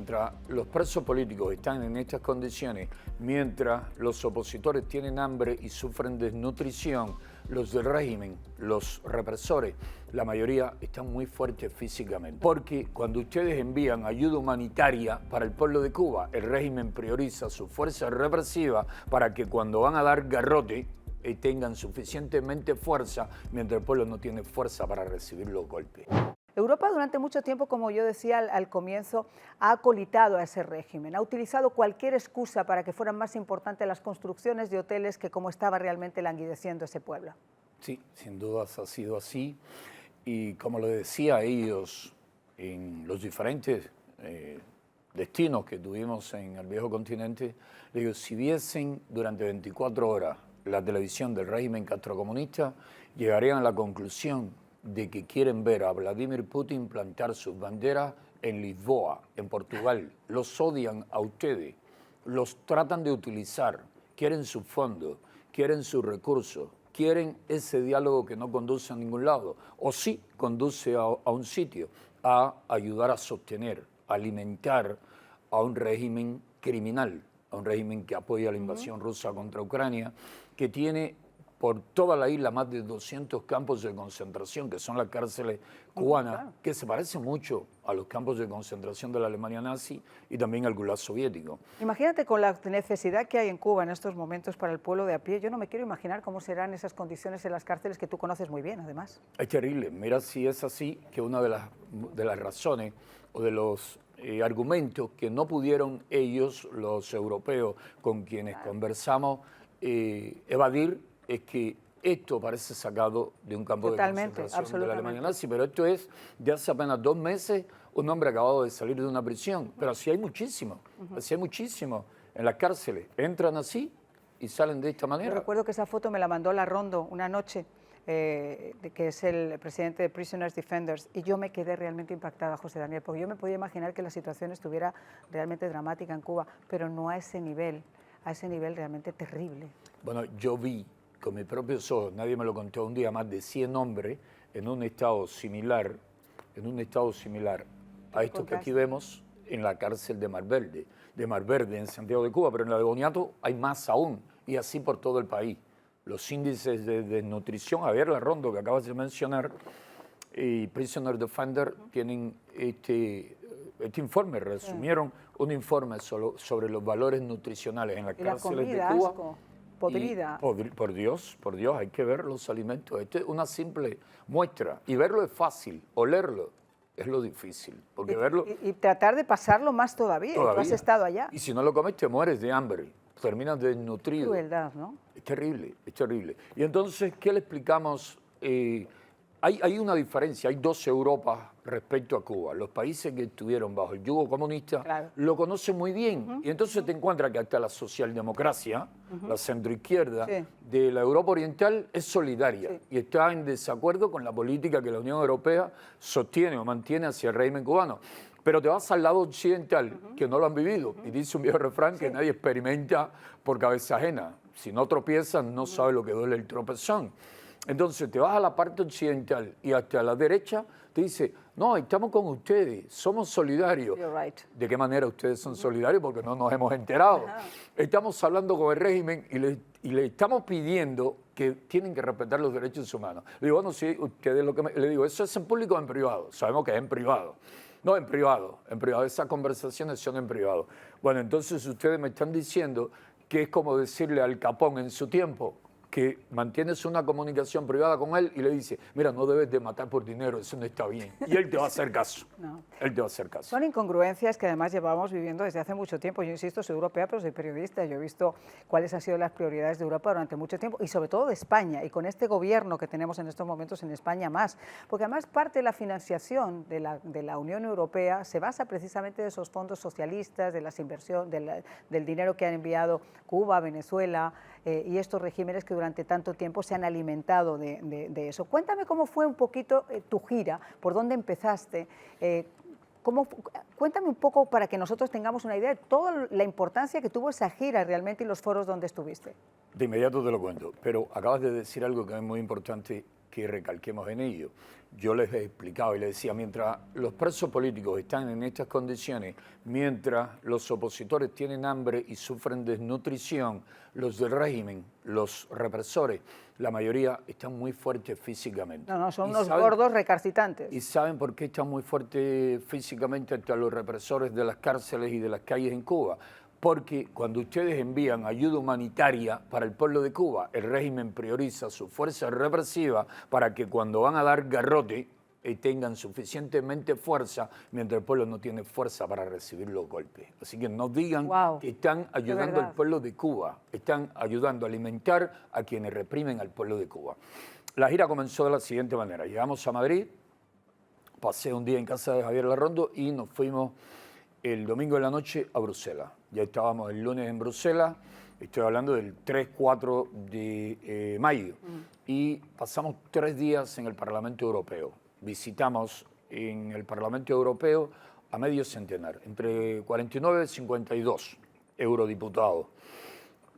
mientras los presos políticos están en estas condiciones, mientras los opositores tienen hambre y sufren desnutrición, los del régimen, los represores, la mayoría están muy fuertes físicamente. Porque cuando ustedes envían ayuda humanitaria para el pueblo de Cuba, el régimen prioriza su fuerza represiva para que cuando van a dar garrote, tengan suficientemente fuerza, mientras el pueblo no tiene fuerza para recibir los golpes. Europa durante mucho tiempo, como yo decía al comienzo, ha acolitado a ese régimen, ha utilizado cualquier excusa para que fueran más importantes las construcciones de hoteles que cómo estaba realmente languideciendo ese pueblo. Sí, sin dudas ha sido así. Y como lo decía ellos en los diferentes destinos que tuvimos en el viejo continente, le digo, si viesen durante 24 horas la televisión del régimen castrocomunista, llegarían a la conclusión de que quieren ver a Vladimir Putin plantar sus banderas en Lisboa, en Portugal. Los odian a ustedes, los tratan de utilizar, quieren sus fondos, quieren sus recursos, quieren ese diálogo que no conduce a ningún lado, o sí conduce a un sitio, a ayudar a sostener, a alimentar a un régimen criminal, a un régimen que apoya la invasión rusa contra Ucrania, que tiene por toda la isla más de 200 campos de concentración, que son las cárceles cubanas, que se parecen mucho a los campos de concentración de la Alemania nazi y también al Gulag soviético. Imagínate con la necesidad que hay en Cuba en estos momentos para el pueblo de a pie, yo no me quiero imaginar cómo serán esas condiciones en las cárceles que tú conoces muy bien, además. Es terrible. Mira si es así, que una de las razones o de los argumentos que no pudieron ellos, los europeos, con quienes conversamos, evadir, es que esto parece sacado de un campo de concentración de la Alemania nazi, pero esto es de hace apenas 2 meses, un hombre acabado de salir de una prisión. Pero así hay muchísimo, así hay muchísimo en las cárceles. Entran así y salen de esta manera. Yo recuerdo que esa foto me la mandó Larrondo una noche, que es el presidente de Prisoners Defenders, y yo me quedé realmente impactada, José Daniel, porque yo me podía imaginar que la situación estuviera realmente dramática en Cuba, pero no a ese nivel realmente terrible. Bueno, yo vi con mis propios ojos, nadie me lo contó, un día más de 100 hombres en un estado similar a esto que aquí vemos en la cárcel de Mar Verde en Santiago de Cuba, pero en la de Boniato hay más aún, y así por todo el país. Los índices de desnutrición, Javier Larrondo, que acabas de mencionar, y Prisoner Defender tienen este informe, resumieron un informe sobre los valores nutricionales en las cárceles de Cuba. Asco. Podrida. Por Dios, hay que ver los alimentos. Esto es una simple muestra. Y verlo es fácil, olerlo es lo difícil. Porque verlo... Y tratar de pasarlo más todavía. Tú has estado allá. Y si no lo comes te mueres de hambre, terminas desnutrido. Crueldad, ¿no? Es terrible, es terrible. Y entonces, ¿qué le explicamos? Hay una diferencia, hay 2 Europas respecto a Cuba. Los países que estuvieron bajo el yugo comunista lo conocen muy bien. Y entonces te encuentras que hasta la socialdemocracia, la centroizquierda de la Europa Oriental es solidaria y está en desacuerdo con la política que la Unión Europea sostiene o mantiene hacia el régimen cubano. Pero te vas al lado occidental, que no lo han vivido, y dice un viejo refrán que nadie experimenta por cabeza ajena. Si no tropiezas, no sabes lo que duele el tropezón. Entonces te vas a la parte occidental y hasta la derecha te dice, no, estamos con ustedes, somos solidarios. ¿De qué manera ustedes son solidarios? Porque no nos hemos enterado. Estamos hablando con el régimen y le estamos pidiendo que tienen que respetar los derechos humanos. Le digo, bueno, sí, ustedes lo que le digo, ¿eso es en público o en privado? Sabemos que es en privado. No, en privado, esas conversaciones son en privado. Bueno, entonces ustedes me están diciendo que es como decirle al Capón en su tiempo, que mantienes una comunicación privada con él y le dice, mira, no debes de matar por dinero, eso no está bien. Y él te va a hacer caso. Él te va a hacer caso. Son incongruencias que además llevamos viviendo desde hace mucho tiempo. Yo insisto, soy europea, pero soy periodista. Yo he visto cuáles han sido las prioridades de Europa durante mucho tiempo y sobre todo de España. Y con este gobierno que tenemos en estos momentos en España más. Porque además parte de la financiación de la Unión Europea se basa precisamente de esos fondos socialistas, de las inversiones, del dinero que han enviado Cuba, Venezuela y estos regímenes que durante tanto tiempo se han alimentado de eso. Cuéntame cómo fue un poquito tu gira, por dónde empezaste, cuéntame un poco para que nosotros tengamos una idea de toda la importancia que tuvo esa gira realmente y los foros donde estuviste. De inmediato te lo cuento, pero acabas de decir algo que es muy importante que recalquemos en ello. Yo les he explicado y les decía, mientras los presos políticos están en estas condiciones, mientras los opositores tienen hambre y sufren desnutrición, los del régimen, los represores, la mayoría están muy fuertes físicamente. No, son unos gordos recalcitrantes. ¿Y saben por qué están muy fuertes físicamente ante los represores de las cárceles y de las calles en Cuba? Porque cuando ustedes envían ayuda humanitaria para el pueblo de Cuba, el régimen prioriza su fuerza represiva para que cuando van a dar garrote tengan suficientemente fuerza, mientras el pueblo no tiene fuerza para recibir los golpes. Así que no digan que están ayudando al pueblo de Cuba, están ayudando a alimentar a quienes reprimen al pueblo de Cuba. La gira comenzó de la siguiente manera. Llegamos a Madrid, pasé un día en casa de Javier Larrondo y nos fuimos el domingo de la noche a Bruselas. Ya estábamos el lunes en Bruselas, estoy hablando del 3-4 de mayo, y pasamos 3 días en el Parlamento Europeo. Visitamos en el Parlamento Europeo a medio centenar, entre 49 y 52 eurodiputados.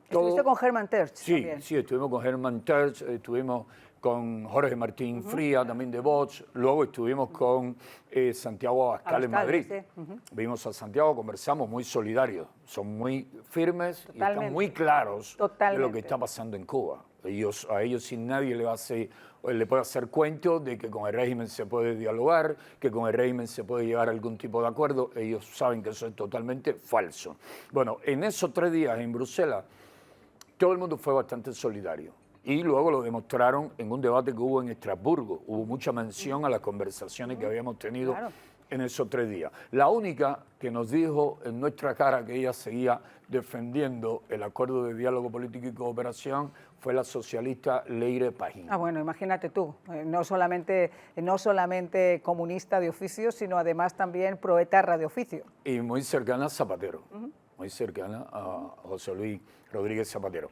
¿Estuviste con Hermann Tertsch? Sí, también. Sí, estuvimos con Hermann Tertsch, estuvimos con Jorge Martín Fría, también de Vox, luego estuvimos con Santiago Abascal en Madrid. Sí. Vimos a Santiago, conversamos, muy solidarios, son muy firmes y están muy claros de lo que está pasando en Cuba. A ellos sin nadie le puede hacer cuento de que con el régimen se puede dialogar, que con el régimen se puede llegar a algún tipo de acuerdo. Ellos saben que eso es totalmente falso. Bueno, en esos 3 días en Bruselas, todo el mundo fue bastante solidario. Y luego lo demostraron en un debate que hubo en Estrasburgo. Hubo mucha mención a las conversaciones que habíamos tenido en esos 3 días. La única que nos dijo en nuestra cara que ella seguía defendiendo el acuerdo de diálogo político y cooperación fue la socialista Leire Pagín. Ah, bueno, imagínate tú, no solamente comunista de oficio, sino además también proetarra de oficio. Y muy cercana a Zapatero, muy cercana a José Luis Rodríguez Zapatero.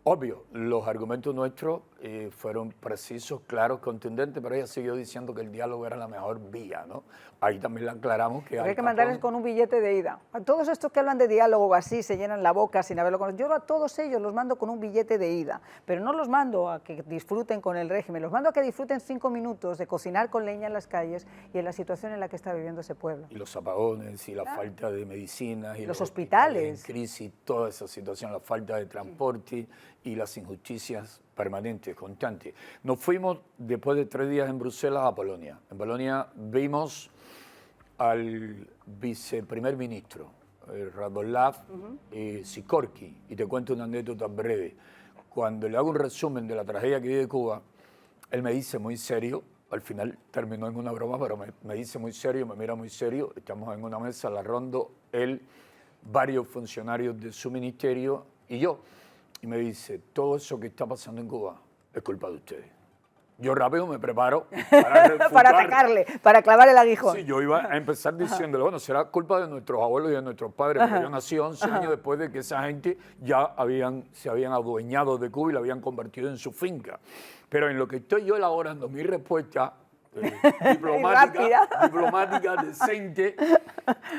Obvio, los argumentos nuestros fueron precisos, claros, contundentes, pero ella siguió diciendo que el diálogo era la mejor vía, ¿no? Ahí también le aclaramos que hay que mandarles con un billete de ida. A todos estos que hablan de diálogo así, se llenan la boca sin haberlo conocido. Yo a todos ellos los mando con un billete de ida, pero no los mando a que disfruten con el régimen, los mando a que disfruten 5 minutos de cocinar con leña en las calles y en la situación en la que está viviendo ese pueblo. Y los apagones, y la falta de medicinas, y los hospitales en crisis, toda esa situación, la falta de transporte y las injusticias permanentes, constantes. Nos fuimos después de 3 días en Bruselas a Polonia. En Polonia vimos al viceprimer ministro, Radosław Sikorski, y te cuento una anécdota breve. Cuando le hago un resumen de la tragedia que vive Cuba, él me dice muy serio, al final terminó en una broma, pero me dice muy serio, me mira muy serio, estamos en una mesa, Larrondo, él, varios funcionarios de su ministerio y yo, y me dice, todo eso que está pasando en Cuba es culpa de ustedes. Yo rápido me preparo para para atacarle, para clavar el aguijón. Sí, yo iba a empezar diciéndole, bueno, será culpa de nuestros abuelos y de nuestros padres, porque yo nací 11 años después de que esa gente ya se habían adueñado de Cuba y la habían convertido en su finca. Pero en lo que estoy yo elaborando mi respuesta diplomática, decente,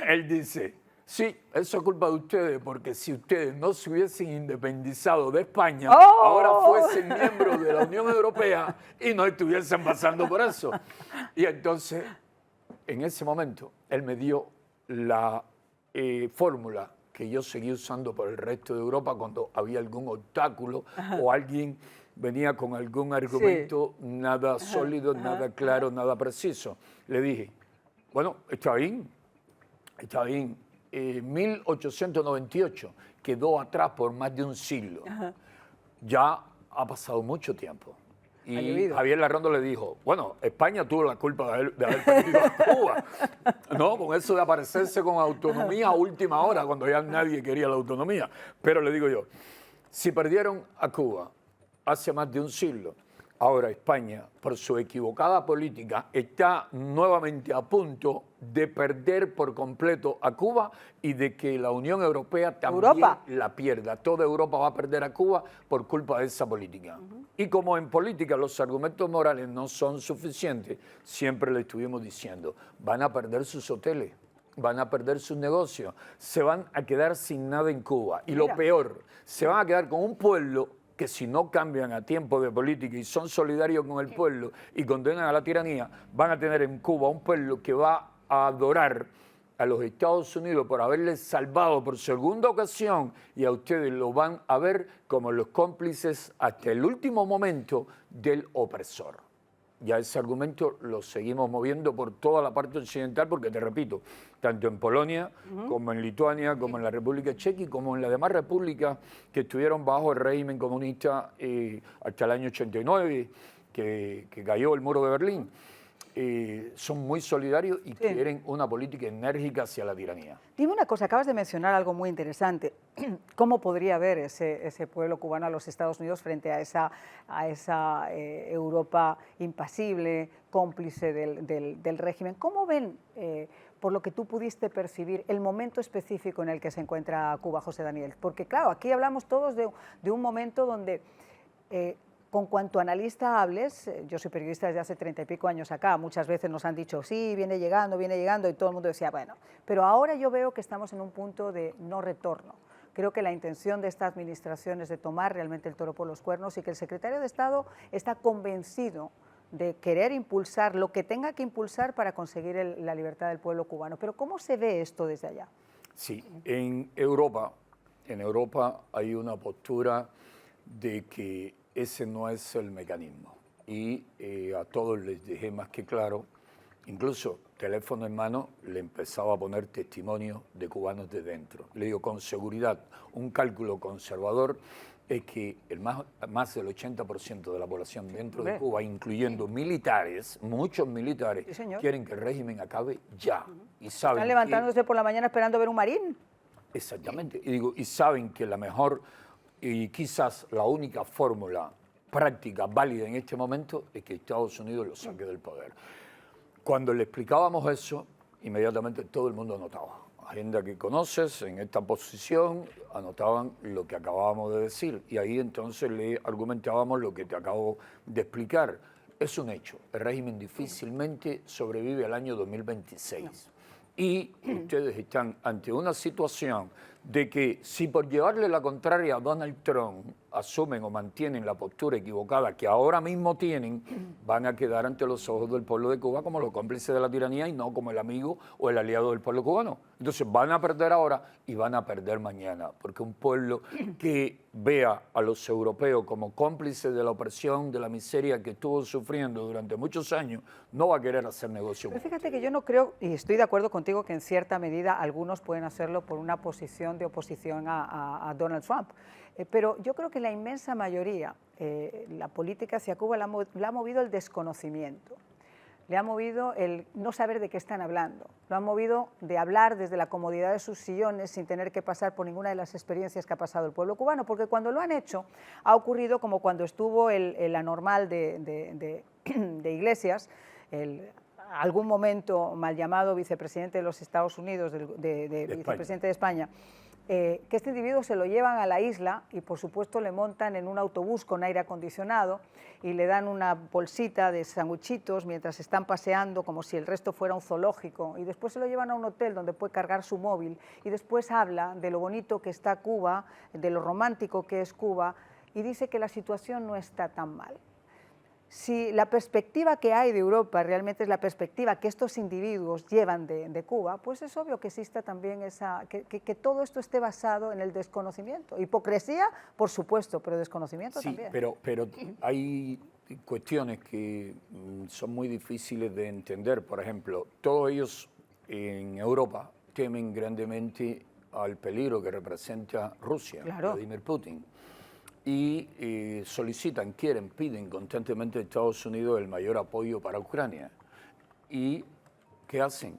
él dice, sí, eso es culpa de ustedes, porque si ustedes no se hubiesen independizado de España, ahora fuesen miembros de la Unión Europea y no estuviesen pasando por eso. Y entonces, en ese momento, él me dio la fórmula que yo seguí usando por el resto de Europa cuando había algún obstáculo o alguien venía con algún argumento nada sólido, nada claro, nada preciso. Le dije, bueno, está bien. 1898 quedó atrás por más de un siglo. Ya ha pasado mucho tiempo. Y Javier Larrondo le dijo, bueno, España tuvo la culpa de haber perdido a Cuba, ¿no? Con eso de aparecerse con autonomía a última hora, cuando ya nadie quería la autonomía. Pero le digo yo, si perdieron a Cuba hace más de un siglo, ahora España, por su equivocada política, está nuevamente a punto de perder por completo a Cuba y de que la Unión Europea también la pierda. Toda Europa va a perder a Cuba por culpa de esa política. Y como en política los argumentos morales no son suficientes, siempre le estuvimos diciendo, van a perder sus hoteles, van a perder sus negocios, se van a quedar sin nada en Cuba. Y lo peor, se van a quedar con un pueblo que si no cambian a tiempo de política y son solidarios con el pueblo y condenan a la tiranía, van a tener en Cuba un pueblo que va a adorar a los Estados Unidos por haberles salvado por segunda ocasión, y a ustedes lo van a ver como los cómplices hasta el último momento del opresor. Ya ese argumento lo seguimos moviendo por toda la parte occidental, porque te repito, tanto en Polonia como en Lituania, como en la República Checa y como en las demás repúblicas que estuvieron bajo el régimen comunista hasta el año 89, que cayó el muro de Berlín. Son muy solidarios y quieren una política enérgica hacia la tiranía. Dime una cosa, acabas de mencionar algo muy interesante. ¿Cómo podría ver ese pueblo cubano a los Estados Unidos frente a esa Europa impasible, cómplice del régimen? ¿Cómo ven, por lo que tú pudiste percibir, el momento específico en el que se encuentra Cuba, José Daniel? Porque claro, aquí hablamos todos de un momento donde... con cuanto analista hables, yo soy periodista desde hace 30 y pico años acá, muchas veces nos han dicho, sí, viene llegando, y todo el mundo decía, bueno, pero ahora yo veo que estamos en un punto de no retorno. Creo que la intención de esta administración es de tomar realmente el toro por los cuernos y que el secretario de Estado está convencido de querer impulsar lo que tenga que impulsar para conseguir la libertad del pueblo cubano. Pero ¿cómo se ve esto desde allá? Sí, en Europa hay una postura de que ese no es el mecanismo. Y a todos les dejé más que claro, incluso teléfono en mano, le empezaba a poner testimonio de cubanos de dentro. Le digo, con seguridad, un cálculo conservador es que más del 80% de la población dentro de Cuba, incluyendo militares, muchos militares, quieren que el régimen acabe ya. Y saben ¿están levantándose por la mañana esperando ver un marín? Exactamente. Y saben que la mejor... y quizás la única fórmula práctica válida en este momento es que Estados Unidos lo saque del poder. Cuando le explicábamos eso, inmediatamente todo el mundo anotaba. Agenda que conoces, en esta posición, anotaban lo que acabábamos de decir. Y ahí entonces le argumentábamos lo que te acabo de explicar. Es un hecho, el régimen difícilmente sobrevive al año 2026. Y ustedes están ante una situación de que si por llevarle la contraria a Donald Trump asumen o mantienen la postura equivocada que ahora mismo tienen, van a quedar ante los ojos del pueblo de Cuba como los cómplices de la tiranía y no como el amigo o el aliado del pueblo cubano. Entonces van a perder ahora y van a perder mañana, porque un pueblo que vea a los europeos como cómplices de la opresión, de la miseria que estuvo sufriendo durante muchos años, no va a querer hacer negocio. Pero fíjate que yo no creo, y estoy de acuerdo contigo, que en cierta medida algunos pueden hacerlo por una posición de oposición a Donald Trump. Pero yo creo que la inmensa mayoría, la política hacia Cuba la ha movido el desconocimiento, le ha movido el no saber de qué están hablando, lo ha movido de hablar desde la comodidad de sus sillones sin tener que pasar por ninguna de las experiencias que ha pasado el pueblo cubano, porque cuando lo han hecho ha ocurrido como cuando estuvo el anormal de Iglesias, algún momento mal llamado vicepresidente de los Estados Unidos, de vicepresidente de España, que este individuo se lo llevan a la isla y por supuesto le montan en un autobús con aire acondicionado y le dan una bolsita de sanguchitos mientras están paseando como si el resto fuera un zoológico, y después se lo llevan a un hotel donde puede cargar su móvil y después habla de lo bonito que está Cuba, de lo romántico que es Cuba, y dice que la situación no está tan mal. Si la perspectiva que hay de Europa realmente es la perspectiva que estos individuos llevan de Cuba, pues es obvio que exista también que todo esto esté basado en el desconocimiento. Hipocresía, por supuesto, pero desconocimiento también. Sí, pero hay cuestiones que son muy difíciles de entender. Por ejemplo, todos ellos en Europa temen grandemente al peligro que representa Rusia, Vladimir Putin. Y solicitan, piden constantemente a Estados Unidos el mayor apoyo para Ucrania. ¿Y qué hacen?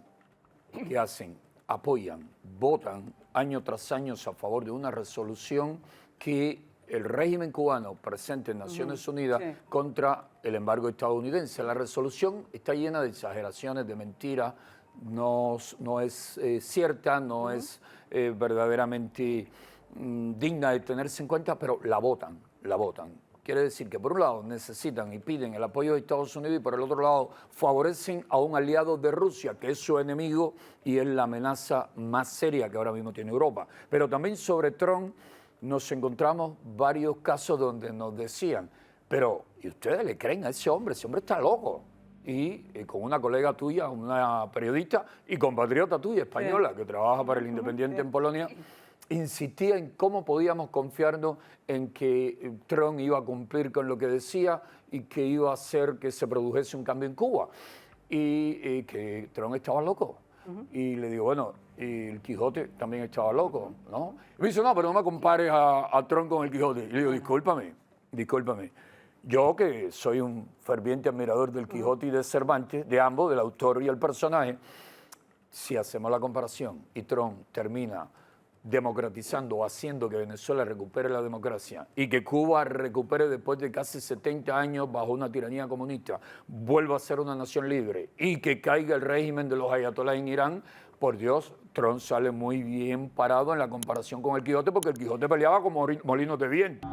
Apoyan, votan año tras año a favor de una resolución que el régimen cubano presenta en Naciones Unidas contra el embargo estadounidense. La resolución está llena de exageraciones, de mentiras, no es cierta, no es verdaderamente digna de tenerse en cuenta, pero la votan. Quiere decir que por un lado necesitan y piden el apoyo de Estados Unidos y por el otro lado favorecen a un aliado de Rusia, que es su enemigo y es la amenaza más seria que ahora mismo tiene Europa. Pero también sobre Trump nos encontramos varios casos donde nos decían, pero ¿y ustedes le creen a ese hombre? Ese hombre está loco. Y con una colega tuya, una periodista y compatriota tuya, española, que trabaja para el Independiente en Polonia, insistía en cómo podíamos confiarnos en que Trump iba a cumplir con lo que decía y que iba a hacer que se produjese un cambio en Cuba. Y que Trump estaba loco. Y le digo, bueno, y el Quijote también estaba loco, ¿no? Y me dice, no, pero no me compares a Trump con el Quijote. Y le digo, discúlpame. Yo, que soy un ferviente admirador del Quijote y de Cervantes, de ambos, del autor y el personaje, si hacemos la comparación y Trump termina democratizando o haciendo que Venezuela recupere la democracia y que Cuba recupere después de casi 70 años bajo una tiranía comunista, vuelva a ser una nación libre y que caiga el régimen de los ayatolás en Irán, por Dios, Trump sale muy bien parado en la comparación con el Quijote, porque el Quijote peleaba con molinos de viento.